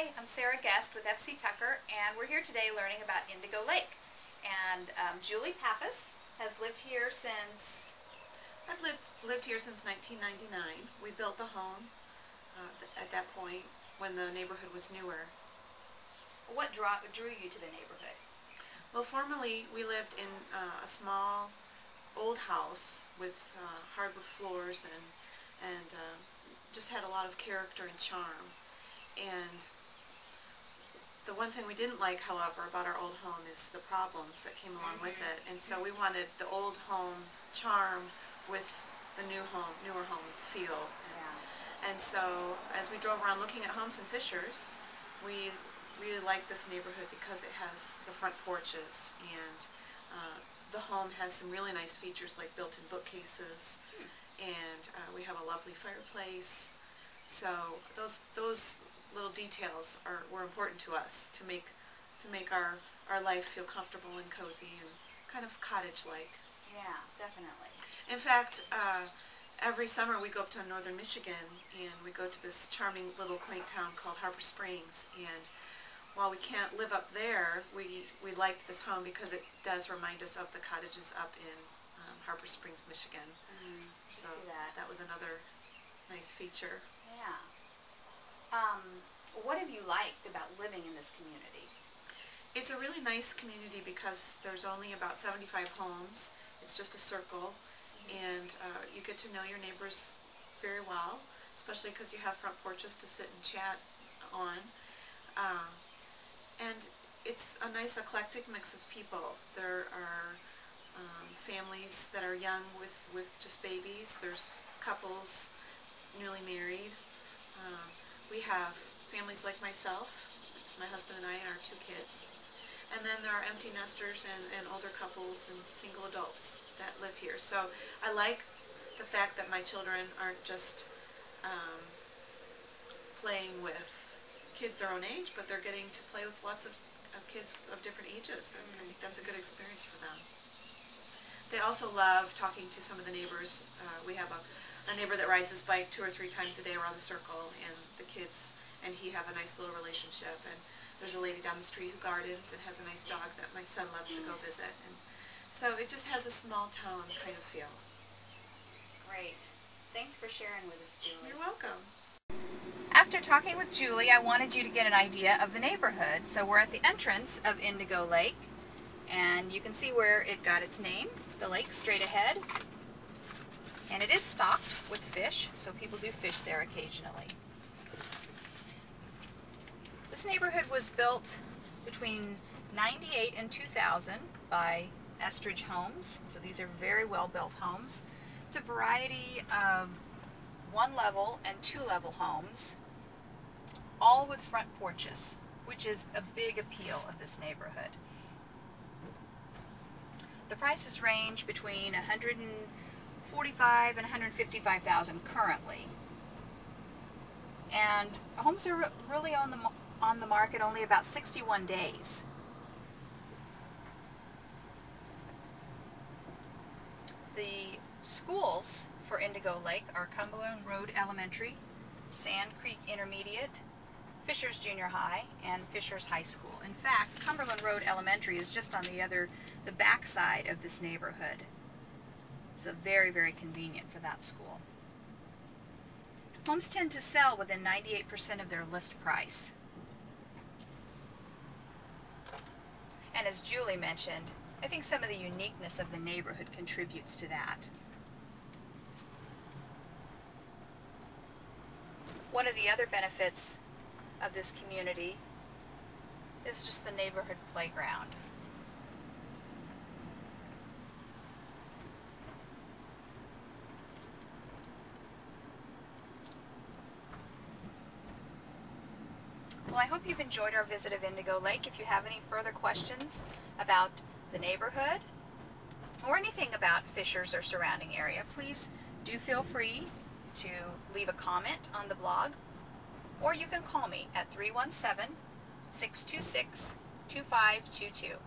Hi, I'm Sarah Guest with FC Tucker, and we're here today learning about Indigo Lake. And Julie Pappas has lived here since... I've lived here since 1999. We built the home at that point when the neighborhood was newer. What drew you to the neighborhood? Well, formerly we lived in a small old house with hardwood floors and just had a lot of character and charm. And the one thing we didn't like, however, about our old home is the problems that came along with it. And so we wanted the old home charm with the newer home feel. And so as we drove around looking at homes in Fishers, we really liked this neighborhood because it has the front porches, and the home has some really nice features like built-in bookcases, and we have a lovely fireplace. So those little details were important to us to make our life feel comfortable and cozy and kind of cottage-like. Yeah, definitely. In fact, every summer we go up to northern Michigan and we go to this charming little quaint town called Harbor Springs, and while we can't live up there, we liked this home because it does remind us of the cottages up in Harbor Springs, Michigan. So that was another nice feature. Yeah. What have you liked about living in this community? It's a really nice community because there's only about 75 homes. It's just a circle, and you get to know your neighbors very well, especially because you have front porches to sit and chat on. And it's a nice eclectic mix of people. There are families that are young with just babies. There's couples newly married. We have families like myself. It's my husband and I and our 2 kids. And then there are empty nesters and older couples and single adults that live here. So I like the fact that my children aren't just playing with kids their own age, but they're getting to play with lots of kids of different ages, and I think that's a good experience for them. They also love talking to some of the neighbors. We have a neighbor that rides his bike 2 or 3 times a day around the circle, and the kids and he have a nice little relationship. And there's a lady down the street who gardens and has a nice dog that my son loves to go visit. And so it just has a small town kind of feel. Great. Thanks for sharing with us, Julie. You're welcome. After talking with Julie, I wanted you to get an idea of the neighborhood. So we're at the entrance of Indigo Lake, and you can see where it got its name, the lake straight ahead. And it is stocked with fish, so people do fish there occasionally. This neighborhood was built between 98 and 2000 by Estridge Homes, so these are very well built homes. It's a variety of 1-level and 2-level homes, all with front porches, which is a big appeal of this neighborhood. The prices range between $145,000 and $155,000 currently, and homes are really on the market only about 61 days. The schools for Indigo Lake are Cumberland Road Elementary, Sand Creek Intermediate, Fishers Junior High, and Fishers High School. In fact, Cumberland Road Elementary is just on the back side of this neighborhood. So very, very convenient for that school. Homes tend to sell within 98% of their list price. And as Julie mentioned, I think some of the uniqueness of the neighborhood contributes to that. One of the other benefits of this community is just the neighborhood playground. Well, I hope you've enjoyed our visit of Indigo Lake. If you have any further questions about the neighborhood or anything about Fishers or surrounding area, please do feel free to leave a comment on the blog, or you can call me at 317-626-2522.